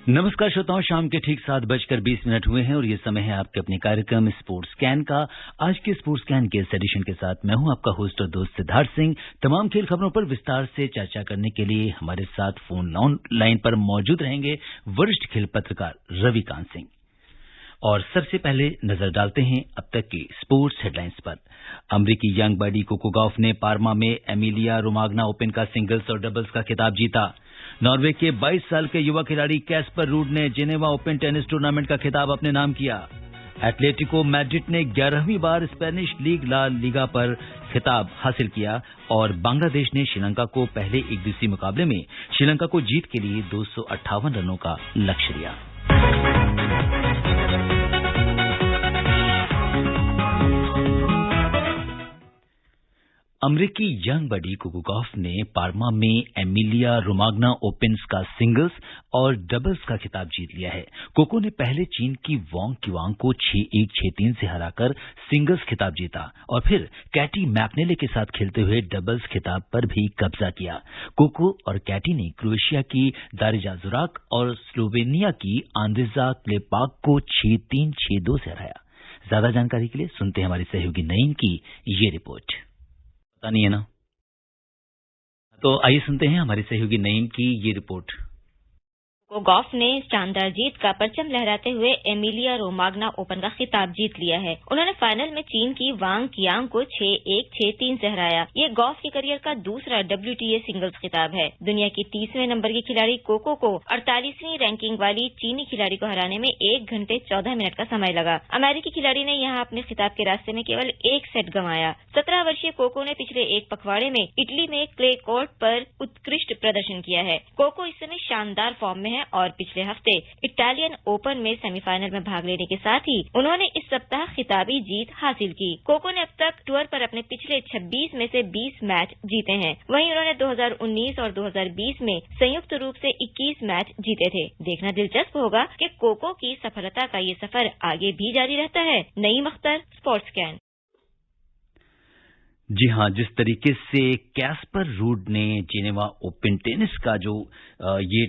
नमस्कार श्रोताओं, शाम के ठीक 7:20 हुए हैं और ये समय है आपके अपने कार्यक्रम स्पोर्ट्स स्कैन का। आज के स्पोर्ट्स स्कैन के इस एडिशन के साथ मैं हूं आपका होस्ट और दोस्त सिद्धार्थ सिंह। तमाम खेल खबरों पर विस्तार से चर्चा करने के लिए हमारे साथ फोन लाइन पर मौजूद रहेंगे वरिष्ठ खेल पत्रकार रविकांत सिंह। और सबसे पहले नजर डालते हैं अब तक की स्पोर्ट्स हेडलाइंस पर। अमरीकी यंग बॉडी कोको गॉफ ने पार्मा में एमिलिया रोमाग्ना ओपन का सिंगल्स और डबल्स का खिताब जीता। नॉर्वे के 22 साल के युवा खिलाड़ी कैस्पर रूड ने जेनेवा ओपन टेनिस टूर्नामेंट का खिताब अपने नाम किया। एटलेटिको मैड्रिड ने 11वीं बार स्पेनिश लीग ला लीगा पर खिताब हासिल किया और बांग्लादेश ने श्रीलंका को पहले एकदिवसीय मुकाबले में श्रीलंका को जीत के लिए 258 रनों का लक्ष्य दिया। अमरीकी यंग बॉडी कोको गॉफ ने पार्मा में एमिलिया रोमाग्ना ओपन्स का सिंगल्स और डबल्स का खिताब जीत लिया है। कोको ने पहले चीन की वोंग किवांग को 6-1, 6-3 से हराकर सिंगल्स खिताब जीता और फिर कैटी मैकनेले के साथ खेलते हुए डबल्स खिताब पर भी कब्जा किया। कोको और कैटी ने क्रोएशिया की दारिजा जुराक और स्लोवेनिया की आंद्रेजा क्लेपाक को 6-3, 6-2 से हराया। ज्यादा जानकारी के लिए सुनते हैं हमारी सहयोगी नईम की ये रिपोर्ट। पता नहीं है ना, तो आइए सुनते हैं हमारी सहयोगी नईम की ये रिपोर्ट। कोको गॉफ ने शानदार जीत का परचम लहराते हुए एमिलिया रोमाग्ना ओपन का खिताब जीत लिया है। उन्होंने फाइनल में चीन की वांग कियांग को 6-1, 6-3 से हराया। ये गॉफ के करियर का दूसरा WTA सिंगल्स खिताब है। दुनिया की 30वें नंबर की खिलाड़ी कोको को 48वीं रैंकिंग वाली चीनी खिलाड़ी को हराने में 1 घंटे 14 मिनट का समय लगा। अमेरिकी खिलाड़ी ने यहाँ अपने खिताब के रास्ते में केवल 1 सेट गंवाया। 17 वर्षीय कोको ने पिछले एक पखवाड़े में इटली में क्ले कोर्ट पर उत्कृष्ट प्रदर्शन किया है। कोको इस समय शानदार फॉर्म में है और पिछले हफ्ते इटालियन ओपन में सेमीफाइनल में भाग लेने के साथ ही उन्होंने इस सप्ताह खिताबी जीत हासिल की। कोको ने अब तक टूर पर अपने पिछले 26 में से 20 मैच जीते हैं। वहीं उन्होंने 2019 और 2020 में संयुक्त रूप से 21 मैच जीते थे। देखना दिलचस्प होगा कि कोको की सफलता का ये सफर आगे भी जारी रहता है। Naeem Akhtar, sports scan. जी हाँ, जिस तरीके से कैस्पर रूड ने जेनेवा ओपन टेनिस का जो ये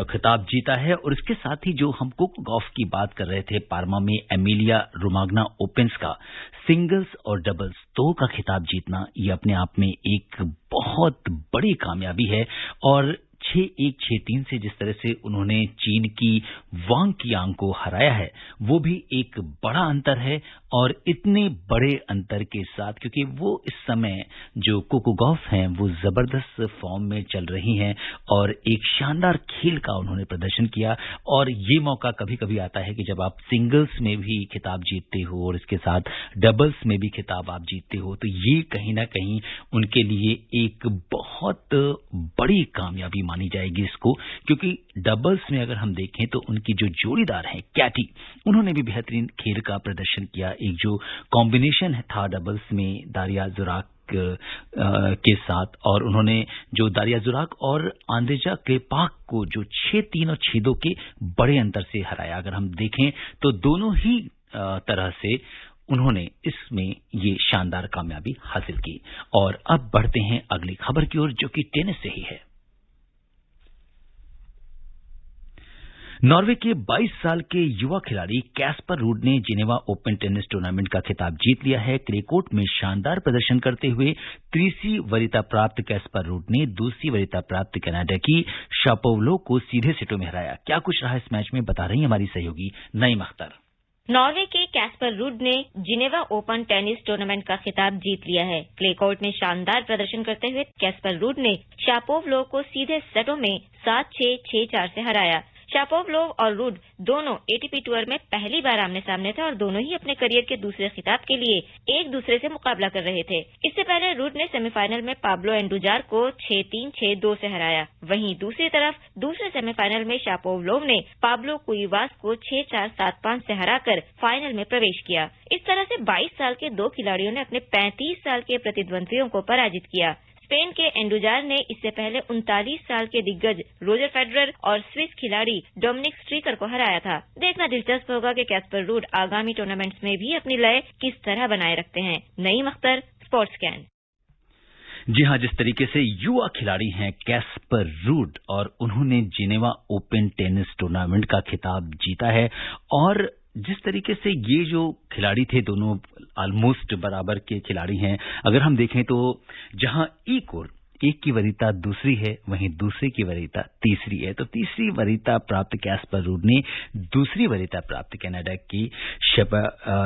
खिताब जीता है और इसके साथ ही जो हम कोको गॉफ की बात कर रहे थे पार्मा में एमिलिया रोमाग्ना ओपन्स का सिंगल्स और डबल्स 2 का खिताब जीतना, ये अपने आप में एक बहुत बड़ी कामयाबी है। और 6-1, 6-3 से जिस तरह से उन्होंने चीन की वांग कियांग को हराया है, वो भी एक बड़ा अंतर है। और इतने बड़े अंतर के साथ, क्योंकि वो इस समय जो कोको गॉफ हैं वो जबरदस्त फॉर्म में चल रही हैं और एक शानदार खेल का उन्होंने प्रदर्शन किया। और ये मौका कभी कभी आता है कि जब आप सिंगल्स में भी खिताब जीतते हो और इसके साथ डबल्स में भी खिताब आप जीतते हो, तो ये कहीं ना कहीं उनके लिए एक बहुत बड़ी कामयाबी मानी जाएगी इसको। क्योंकि डबल्स में अगर हम देखें तो उनकी जो जोड़ीदार हैं कैटी, उन्होंने भी बेहतरीन खेल का प्रदर्शन किया। एक जो कॉम्बिनेशन था डबल्स में दारिया जुराक के साथ, और उन्होंने जो दारिया जुराक और आंद्रेजा क्लेपाक को जो 6-3 और 6-2 के बड़े अंतर से हराया। अगर हम देखें तो दोनों ही तरह से उन्होंने इसमें ये शानदार कामयाबी हासिल की। और अब बढ़ते हैं अगली खबर की ओर, जो कि टेनिस से ही है। नॉर्वे के 22 साल के युवा खिलाड़ी कैस्पर रूड ने जेनेवा ओपन टेनिस टूर्नामेंट का खिताब जीत लिया है। क्ले कोर्ट में शानदार प्रदर्शन करते हुए तीसरी वरीयता प्राप्त कैस्पर रूड ने दूसरी वरीयता प्राप्त कनाडा की शापोवलोव को सीधे सेटों में हराया। क्या कुछ रहा इस मैच में, बता रही हमारी सहयोगी नईम अख्तर। नॉर्वे के कैस्पर रूड ने जिनेवा ओपन टेनिस टूर्नामेंट का खिताब जीत लिया है। क्ले कोर्ट में शानदार प्रदर्शन करते हुए कैस्पर रूड ने शापोवलोव को सीधे सेटों में 7-6, 6-4 से हराया। शापोवलोव और रूड दोनों एटीपी टूर में पहली बार आमने सामने थे और दोनों ही अपने करियर के दूसरे खिताब के लिए एक दूसरे से मुकाबला कर रहे थे। इससे पहले रूड ने सेमीफाइनल में पाब्लो एंडुजार को 6-3, 6-2 से हराया। वहीं दूसरी तरफ दूसरे सेमीफाइनल में शापोवलोव ने पाब्लो कुइवास को 6-4, 7-5 से हराकर फाइनल में प्रवेश किया। इस तरह से 22 साल के दो खिलाड़ियों ने अपने 35 साल के प्रतिद्वंद्वियों को पराजित किया। स्पेन के एंडुजार ने इससे पहले 39 साल के दिग्गज रोजर फेडरर और स्विस खिलाड़ी डोमिनिक स्ट्रीकर को हराया था। देखना दिलचस्प होगा कि कैस्पर रूड आगामी टूर्नामेंट्स में भी अपनी लय किस तरह बनाए रखते हैं। Naeem Akhtar, sports scan. जी हाँ, जिस तरीके से युवा खिलाड़ी हैं कैस्पर रूड और उन्होंने जिनेवा ओपन टेनिस टूर्नामेंट का खिताब जीता है और जिस तरीके से ये जो खिलाड़ी थे दोनों ऑलमोस्ट बराबर के खिलाड़ी हैं। अगर हम देखें तो जहां एक की वरीयता दूसरी है, वहीं दूसरे की वरीयता तीसरी है। तो तीसरी वरीयता प्राप्त कैस्पर रूड ने दूसरी वरीयता प्राप्त कनाडा की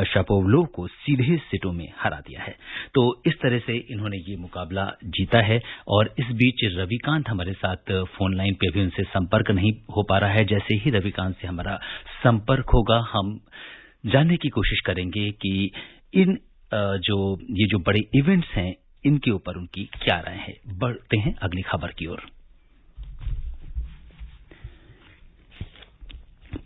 शापोवलोव को सीधे सेटों में हरा दिया है। तो इस तरह से इन्होंने ये मुकाबला जीता है। और इस बीच रविकांत हमारे साथ फोन लाइन पे भी उनसे संपर्क नहीं हो पा रहा है। जैसे ही रविकांत से हमारा संपर्क होगा, हम जानने की कोशिश करेंगे कि ये जो बड़े इवेंट्स हैं इनके ऊपर उनकी क्या राय है। बढ़ते हैं अगली खबर की ओर।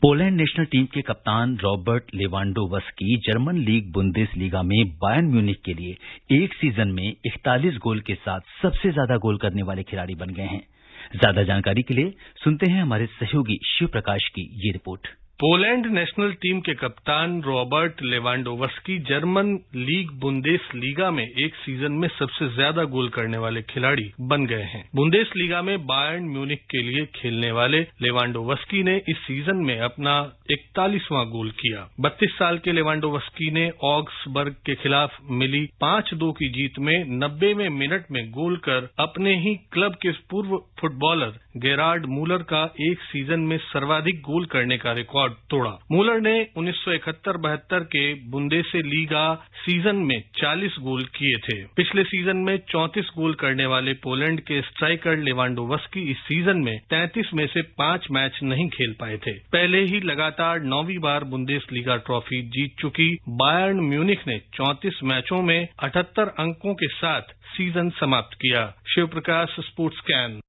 पोलैंड नेशनल टीम के कप्तान Robert Lewandowski German league Bundesliga में बायर्न म्यूनिख के लिए एक सीजन में 41 गोल के साथ सबसे ज्यादा गोल करने वाले खिलाड़ी बन गए हैं। ज्यादा जानकारी के लिए सुनते हैं हमारे सहयोगी शिव प्रकाश की ये रिपोर्ट। पोलैंड नेशनल टीम के कप्तान Robert Lewandowski German league Bundesliga में एक सीजन में सबसे ज्यादा गोल करने वाले खिलाड़ी बन गए हैं। बुंदेसलीगा में बायर्न म्यूनिख के लिए खेलने वाले लेवांडोव्स्की ने इस सीजन में अपना 41वां गोल किया। 32 साल के लेवांडोव्स्की ने ऑग्सबर्ग के खिलाफ मिली 5-2 की जीत में 90वें मिनट में गोल कर अपने ही क्लब के पूर्व फुटबॉलर गेरार्ड मूलर का एक सीजन में सर्वाधिक गोल करने का रिकॉर्ड तोड़ा। मूलर ने 1971-72 के बुंदेसलीगा सीजन में 40 गोल किए थे। पिछले सीजन में 34 गोल करने वाले पोलैंड के स्ट्राइकर लेवांडोव्स्की इस सीजन में 33 में से 5 मैच नहीं खेल पाए थे। पहले ही लगातार 9वीं बार बुंदेसलीगा ट्रॉफी जीत चुकी बायर्न म्यूनिख ने 34 मैचों में 78 अंकों के साथ सीजन समाप्त किया। Shiv Prakash, sports can.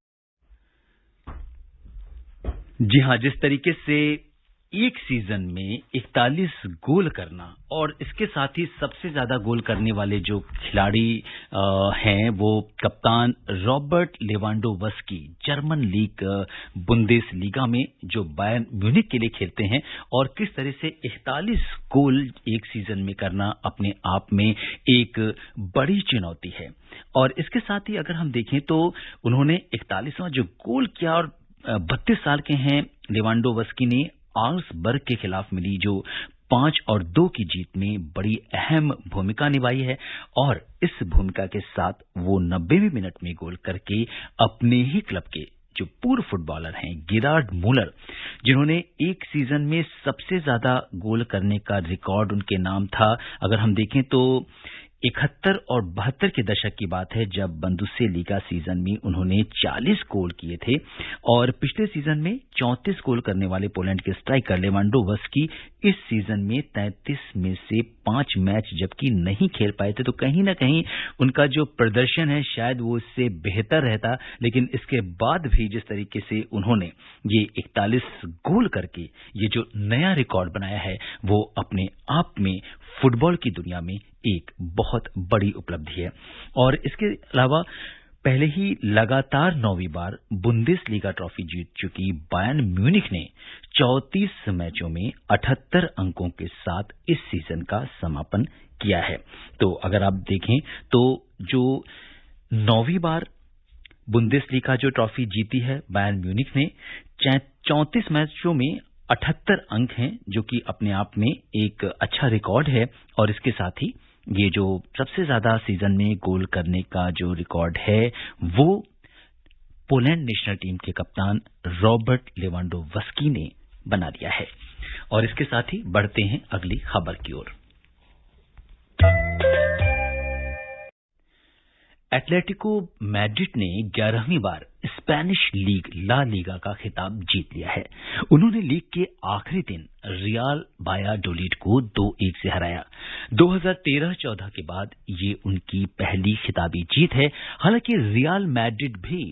जी हाँ, जिस तरीके से एक सीजन में 41 गोल करना और इसके साथ ही सबसे ज्यादा गोल करने वाले जो खिलाड़ी हैं वो कप्तान Robert Lewandowski German league Bundesliga में जो बायर्न म्यूनिख के लिए खेलते हैं और किस तरह से 41 गोल एक सीजन में करना अपने आप में एक बड़ी चुनौती है। और इसके साथ ही अगर हम देखें तो उन्होंने 41वां जो गोल किया और 32 साल के हैं लेवांडोव्स्की ने ऑग्सबर्ग के खिलाफ मिली जो 5-2 की जीत में बड़ी अहम भूमिका निभाई है। और इस भूमिका के साथ वो 90वें मिनट में गोल करके अपने ही क्लब के जो पूर्व फुटबॉलर हैं गेरार्ड मूलर, जिन्होंने एक सीजन में सबसे ज्यादा गोल करने का रिकॉर्ड उनके नाम था। अगर हम देखें तो 71 और 72 के दशक की बात है जब बुंदेसलीगा सीजन में उन्होंने 40 गोल किए थे। और पिछले सीजन में 34 गोल करने वाले पोलैंड के स्ट्राइकर लेवांडोव्स्की इस सीजन में 33 में से 5 मैच जबकि नहीं खेल पाए थे। तो कहीं ना कहीं उनका जो प्रदर्शन है शायद वो इससे बेहतर रहता, लेकिन इसके बाद भी जिस तरीके से उन्होंने ये 41 गोल करके ये जो नया रिकॉर्ड बनाया है वो अपने आप में फुटबॉल की दुनिया में एक बहुत बड़ी उपलब्धि है। और इसके अलावा पहले ही लगातार 9वीं बार बुंदेसलीगा ट्रॉफी जीत चुकी बायर्न म्यूनिख ने 34 मैचों में 78 अंकों के साथ इस सीजन का समापन किया है। तो अगर आप देखें तो जो 9वीं बार बुंदेसलीगा जो ट्रॉफी जीती है बायर्न म्यूनिख ने 34 मैचों में 78 अंक हैं, जो कि अपने आप में एक अच्छा रिकॉर्ड है। और इसके साथ ही ये जो सबसे ज्यादा सीजन में गोल करने का जो रिकॉर्ड है वो पोलैंड नेशनल टीम के कप्तान रॉबर्ट लेवांडोव्स्की ने बना दिया है। और इसके साथ ही बढ़ते हैं अगली खबर की ओर। एटलेटिको मैड्रिड ने 11वीं बार स्पेनिश लीग ला लीगा का खिताब जीत लिया है। उन्होंने लीग के आखिरी दिन रियल वायाडोलिड को 2-1 से हराया। 2013-14 के बाद ये उनकी पहली खिताबी जीत है। हालांकि रियल मैड्रिड भी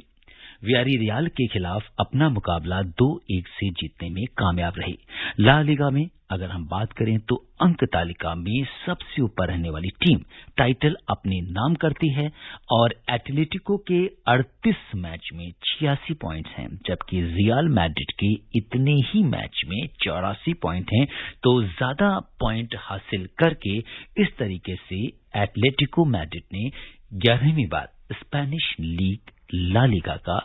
वियारियल के खिलाफ अपना मुकाबला 2-1 से जीतने में कामयाब रही। ला लीगा में अगर हम बात करें तो अंक तालिका में सबसे ऊपर रहने वाली टीम टाइटल अपने नाम करती है और एटलेटिको के 38 मैच में 86 पॉइंट्स हैं, जबकि रियल मैड्रिड के इतने ही मैच में 84 पॉइंट हैं। तो ज्यादा पॉइंट हासिल करके इस तरीके से एटलेटिको मैड्रिड ने 11वीं बार स्पेनिश लीग ला लीगा का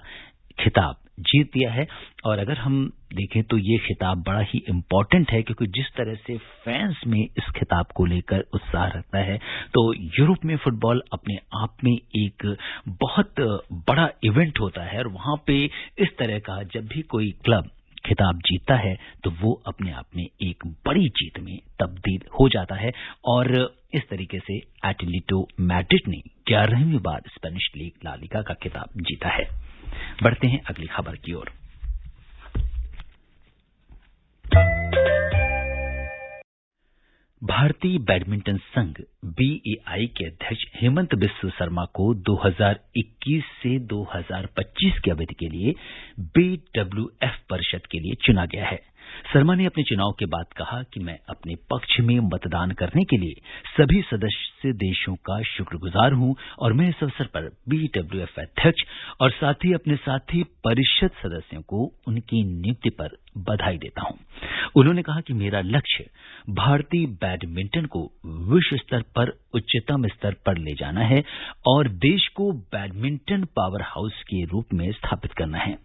खिताब जीत दिया है। और अगर हम देखें तो ये खिताब बड़ा ही इम्पोर्टेंट है, क्योंकि जिस तरह से फैंस में इस खिताब को लेकर उत्साह रखता है, तो यूरोप में फुटबॉल अपने आप में एक बहुत बड़ा इवेंट होता है। और वहां पे इस तरह का जब भी कोई क्लब खिताब जीतता है तो वो अपने आप में एक बड़ी जीत में तब्दील हो जाता है। और इस तरीके से एटलेटिको मैड्रिड ने 11वीं बार स्पेनिश लीग ला लीगा का खिताब जीता है। बढ़ते हैं अगली खबर की ओर। भारतीय बैडमिंटन संघ बीएआई के अध्यक्ष हेमंत बिस्व शर्मा को 2021 से 2025 की अवधि के लिए बीडब्ल्यूएफ परिषद के लिए चुना गया है। शर्मा ने अपने चुनाव के बाद कहा कि मैं अपने पक्ष में मतदान करने के लिए सभी सदस्य देशों का शुक्रगुजार हूं और मैं इस अवसर पर बीडब्ल्यूएफ अध्यक्ष और साथ ही अपने साथी परिषद सदस्यों को उनकी नियुक्ति पर बधाई देता हूं। उन्होंने कहा कि मेरा लक्ष्य भारतीय बैडमिंटन को विश्व स्तर पर उच्चतम स्तर पर ले जाना है और देश को बैडमिंटन पावर हाउस के रूप में स्थापित करना है।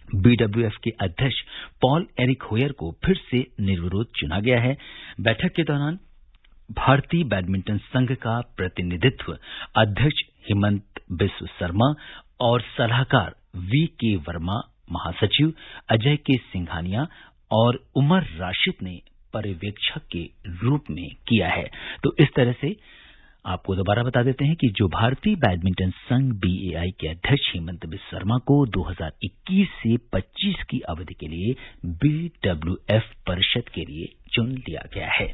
बीडब्ल्यूएफ के अध्यक्ष पॉल एरिक होयर को फिर से निर्विरोध चुना गया है। बैठक के दौरान भारतीय बैडमिंटन संघ का प्रतिनिधित्व अध्यक्ष हेमंत बिस्व शर्मा और सलाहकार वीके वर्मा, महासचिव अजय के सिंघानिया और उमर राशिद ने पर्यवेक्षक के रूप में किया है। तो इस तरह से आपको दोबारा बता देते हैं कि जो भारतीय बैडमिंटन संघ बीएआई के अध्यक्ष हेमंत बिस्व शर्मा को 2021 से 25 की अवधि के लिए बीडब्ल्यूएफ परिषद के लिए चुन लिया गया है।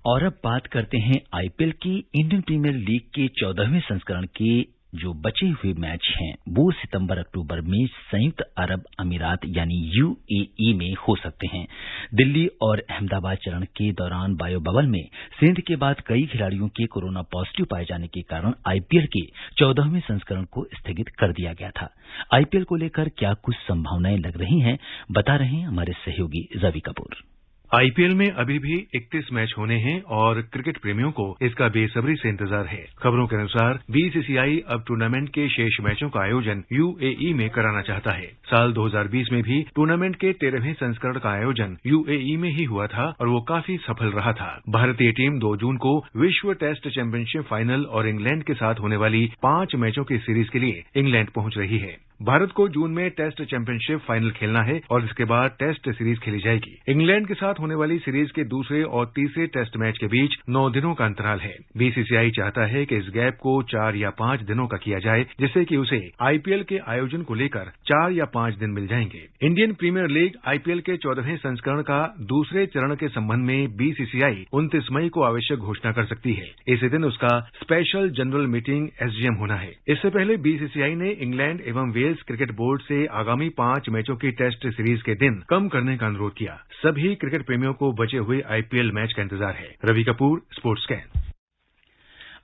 और अब बात करते हैं आईपीएल की। इंडियन प्रीमियर लीग के 14वें संस्करण के जो बचे हुए मैच हैं वो सितंबर-अक्टूबर में संयुक्त अरब अमीरात यानी यूएई में हो सकते हैं। दिल्ली और अहमदाबाद चरण के दौरान बायो बबल में सेंध के बाद कई खिलाड़ियों के कोरोना पॉजिटिव पाए जाने के कारण आईपीएल के 14वें संस्करण को स्थगित कर दिया गया था। आईपीएल को लेकर क्या कुछ संभावनाएं लग रही हैं, बता रहे हैं हमारे सहयोगी रवि कपूर। आईपीएल में अभी भी 31 मैच होने हैं और क्रिकेट प्रेमियों को इसका बेसब्री से इंतजार है। खबरों के अनुसार बीसीसीआई अब टूर्नामेंट के शेष मैचों का आयोजन यूएई में कराना चाहता है। साल 2020 में भी टूर्नामेंट के 13वें संस्करण का आयोजन यूएई में ही हुआ था और वो काफी सफल रहा था। भारतीय टीम 2 जून को विश्व टेस्ट चैंपियनशिप फाइनल और इंग्लैंड के साथ होने वाली 5 मैचों की सीरीज के लिए इंग्लैंड पहुंच रही है। भारत को जून में टेस्ट चैंपियनशिप फाइनल खेलना है और इसके बाद टेस्ट सीरीज खेली जाएगी। इंग्लैंड के साथ होने वाली सीरीज के दूसरे और तीसरे टेस्ट मैच के बीच 9 दिनों का अंतराल है। बीसीसीआई चाहता है कि इस गैप को 4 या 5 दिनों का किया जाए, जिससे कि उसे आईपीएल के आयोजन को लेकर 4 या 5 दिन मिल जाएंगे। इंडियन प्रीमियर लीग आईपीएल के 14वें संस्करण का दूसरे चरण के संबंध में बीसीसीआई 29 मई को आवश्यक घोषणा कर सकती है। इसी दिन उसका स्पेशल जनरल मीटिंग एसजीएम होना है। इससे पहले बीसीसीआई ने इंग्लैंड एवं वेल्स क्रिकेट बोर्ड से आगामी 5 मैचों की टेस्ट सीरीज के दिन कम करने का अनुरोध किया। सभी क्रिकेट प्रेमियों को बचे हुए आईपीएल मैच का इंतजार है। Ravi Kapoor, sports scan.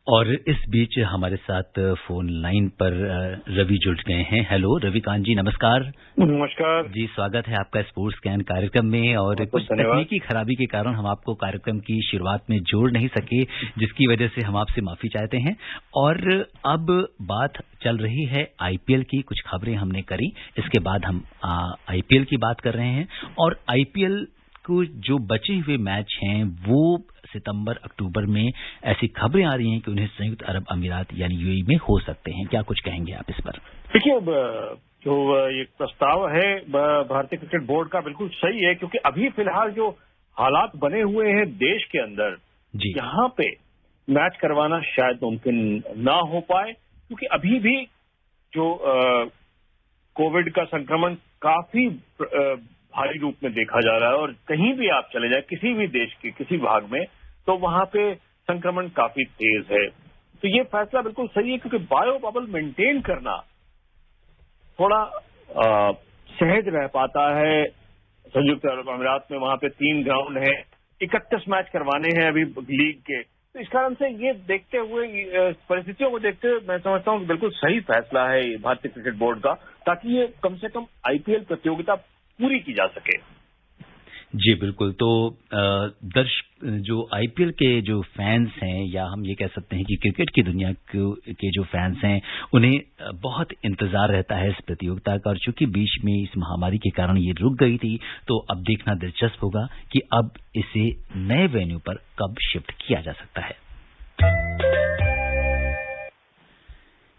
और इस बीच हमारे साथ फोन लाइन पर रवि जुड़ गए हैं। हेलो रविकांत जी, नमस्कार। नमस्कार जी, स्वागत है आपका स्पोर्ट्स स्कैन कार्यक्रम में। और कुछ तकनीकी खराबी के कारण हम आपको कार्यक्रम की शुरुआत में जोड़ नहीं सके, जिसकी वजह से हम आपसे माफी चाहते हैं। और अब बात चल रही है आईपीएल की। कुछ खबरें हमने करी, इसके बाद हम आईपीएल की बात कर रहे हैं। और आईपीएल को जो बचे हुए मैच हैं वो सितंबर-अक्टूबर में ऐसी खबरें आ रही हैं कि उन्हें संयुक्त अरब अमीरात यानी यूएई में हो सकते हैं। क्या कुछ कहेंगे आप इस पर? देखिए, जो ये प्रस्ताव है भारतीय क्रिकेट बोर्ड का बिल्कुल सही है, क्योंकि अभी फिलहाल जो हालात बने हुए हैं देश के अंदर, यहाँ पे मैच करवाना शायद मुमकिन ना हो पाए, क्योंकि अभी भी जो कोविड का संक्रमण काफी भारी रूप में देखा जा रहा है। और कहीं भी आप चले जाए, किसी भी देश के किसी भाग में, तो वहां पे संक्रमण काफी तेज है। तो ये फैसला बिल्कुल सही है, क्योंकि बायो बबल मेंटेन करना थोड़ा सहज रह पाता है। संयुक्त अरब अमीरात में वहां पे 3 ग्राउंड है, 31 मैच करवाने हैं अभी लीग के। तो इस कारण से ये देखते हुए, परिस्थितियों को देखते हुए, मैं समझता हूँ कि बिल्कुल सही फैसला है भारतीय क्रिकेट बोर्ड का, ताकि ये कम से कम आईपीएल प्रतियोगिता पूरी की जा सके। जी बिल्कुल। तो जो आईपीएल के जो फैंस हैं, या हम ये कह सकते हैं कि क्रिकेट की दुनिया के जो फैंस हैं, उन्हें बहुत इंतजार रहता है इस प्रतियोगिता का। और चूंकि बीच में इस महामारी के कारण ये रुक गई थी, तो अब देखना दिलचस्प होगा कि अब इसे नए वेन्यू पर कब शिफ्ट किया जा सकता है।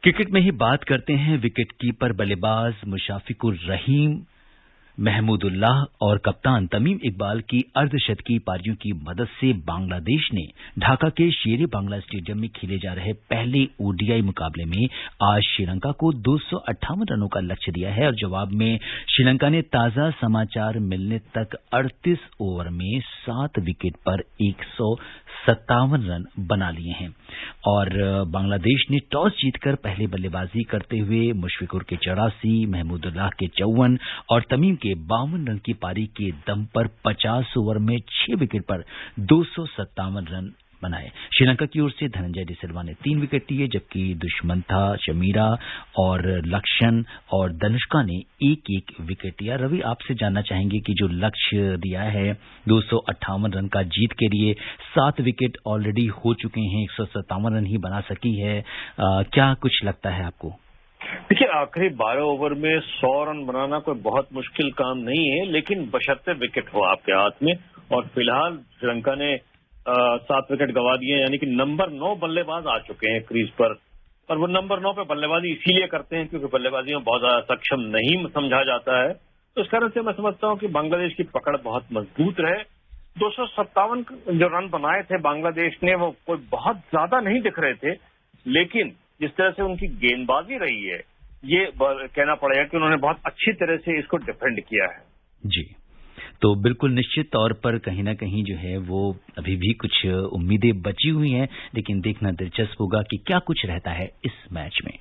क्रिकेट में ही बात करते हैं। विकेट कीपर बल्लेबाज मुशफिकुर रहीम, महमूदुल्लाह और कप्तान तमीम इकबाल की अर्धशतकीय पारियों की मदद से बांग्लादेश ने ढाका के शेरे बांग्ला स्टेडियम में खेले जा रहे पहले ओडीआई मुकाबले में आज श्रीलंका को 258 रनों का लक्ष्य दिया है। और जवाब में श्रीलंका ने ताजा समाचार मिलने तक 38 ओवर में 7 विकेट पर 157 रन बना लिए हैं। और बांग्लादेश ने टॉस जीतकर पहले बल्लेबाजी करते हुए मुशफिकुर के 84, महमूदुल्लाह के 54 और तमीम के 52 रन की पारी के दम पर 50 ओवर में 6 विकेट पर 257 रन बनाए। श्रीलंका की ओर से धनंजय डिसिल्वा ने 3 विकेट लिए, जबकि दुष्मंथा, शमीरा और लक्षण और धनुष्का ने 1-1 विकेट लिया। रवि, आपसे जानना चाहेंगे कि जो लक्ष्य दिया है 258 रन का जीत के लिए, 7 विकेट ऑलरेडी हो चुके हैं, 157 रन ही बना सकी है, क्या कुछ लगता है आपको? देखिए, आखिरी 12 ओवर में 100 रन बनाना कोई बहुत मुश्किल काम नहीं है, लेकिन बशर्ते विकेट हो आपके हाथ में। और फिलहाल श्रीलंका ने 7 विकेट गंवा दिए, यानी कि नंबर 9 बल्लेबाज आ चुके हैं क्रीज पर। और वो नंबर 9 पे बल्लेबाजी इसीलिए करते हैं क्योंकि बल्लेबाजी में बहुत ज्यादा सक्षम नहीं समझा जाता है। तो इस कारण से मैं समझता हूं कि बांग्लादेश की पकड़ बहुत मजबूत रहे। 257 जो रन बनाए थे बांग्लादेश ने, वो कोई बहुत ज्यादा नहीं दिख रहे थे, लेकिन जिस तरह से उनकी गेंदबाजी रही है, ये कहना पड़ेगा कि उन्होंने बहुत अच्छी तरह से इसको डिफेंड किया है। जी, तो बिल्कुल निश्चित तौर पर कहीं ना कहीं जो है वो अभी भी कुछ उम्मीदें बची हुई हैं, लेकिन देखना दिलचस्प होगा कि क्या कुछ रहता है इस मैच में।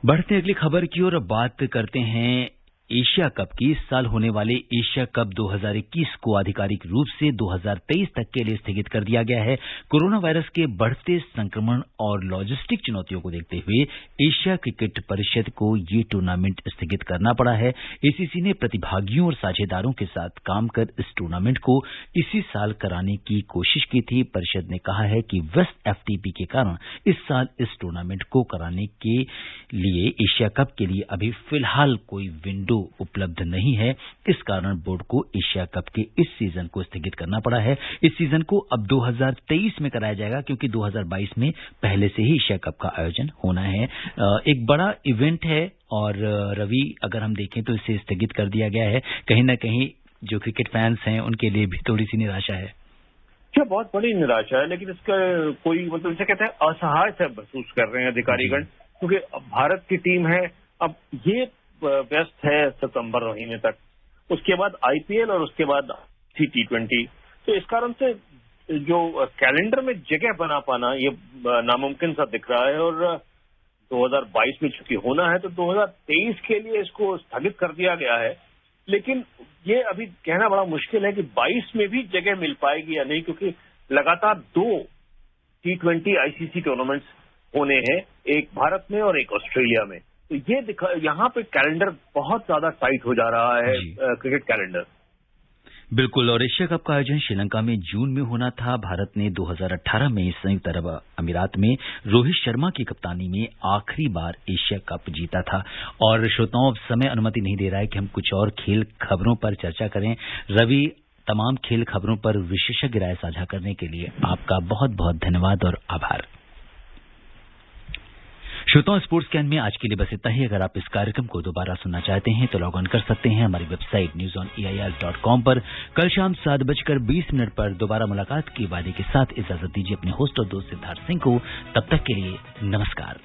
बढ़ते अगली खबर की ओर बात करते हैं एशिया कप की। इस साल होने वाले एशिया कप 2021 को आधिकारिक रूप से 2023 तक के लिए स्थगित कर दिया गया है। कोरोना वायरस के बढ़ते संक्रमण और लॉजिस्टिक चुनौतियों को देखते हुए एशिया क्रिकेट परिषद को ये टूर्नामेंट स्थगित करना पड़ा है। एसीसी ने प्रतिभागियों और साझेदारों के साथ काम कर इस टूर्नामेंट को इसी साल कराने की कोशिश की थी। परिषद ने कहा है कि वेस्ट एफटीपी के कारण इस साल इस टूर्नामेंट को कराने के लिए एशिया कप के लिए अभी फिलहाल कोई विंडो उपलब्ध नहीं है। इस कारण बोर्ड को एशिया कप के इस सीजन को स्थगित करना पड़ा है। इस सीजन को अब 2023 में कराया जाएगा, क्योंकि 2022 में पहले से ही एशिया कप का आयोजन होना है। एक बड़ा इवेंट है और रवि, अगर हम देखें तो इसे स्थगित कर दिया गया है। कहीं ना कहीं जो क्रिकेट फैंस हैं उनके लिए भी थोड़ी सी निराशा है। क्या बहुत बड़ी निराशा है, लेकिन इसका कोई मतलब इसे कहते हैं असहाय से महसूस कर रहे हैं अधिकारीगण, क्योंकि भारत की टीम है, अब ये व्यस्त है सितंबर महीने तक, उसके बाद आईपीएल और उसके बाद T20। तो इस कारण से जो कैलेंडर में जगह बना पाना ये नामुमकिन सा दिख रहा है। और 2022 में चूंकि होना है तो 2023 के लिए इसको स्थगित कर दिया गया है, लेकिन ये अभी कहना बड़ा मुश्किल है कि 22 में भी जगह मिल पाएगी या नहीं, क्योंकि लगातार 2 T20 आईसीसी टूर्नामेंट्स होने हैं, एक भारत में और एक ऑस्ट्रेलिया में। तो ये यहाँ पे कैलेंडर बहुत ज्यादा टाइट हो जा रहा है, क्रिकेट कैलेंडर। बिल्कुल। और एशिया कप का आयोजन श्रीलंका में जून में होना था। भारत ने 2018 में संयुक्त अरब अमीरात में रोहित शर्मा की कप्तानी में आखिरी बार एशिया कप जीता था। और श्रोताओं, अब समय अनुमति नहीं दे रहा है कि हम कुछ और खेल खबरों पर चर्चा करें। रवि, तमाम खेल खबरों पर विशेषज्ञ राय साझा करने के लिए आपका बहुत बहुत धन्यवाद और आभार। श्रोताओं, स्पोर्ट्स कैन में आज के लिए बस इतना ही। अगर आप इस कार्यक्रम को दोबारा सुनना चाहते हैं तो लॉग ऑन कर सकते हैं हमारी वेबसाइट newsonair.com पर। कल शाम 7:20 पर दोबारा मुलाकात की वादे के साथ इजाजत दीजिए अपने होस्ट और दोस्त सिद्धार्थ सिंह को। तब तक के लिए नमस्कार।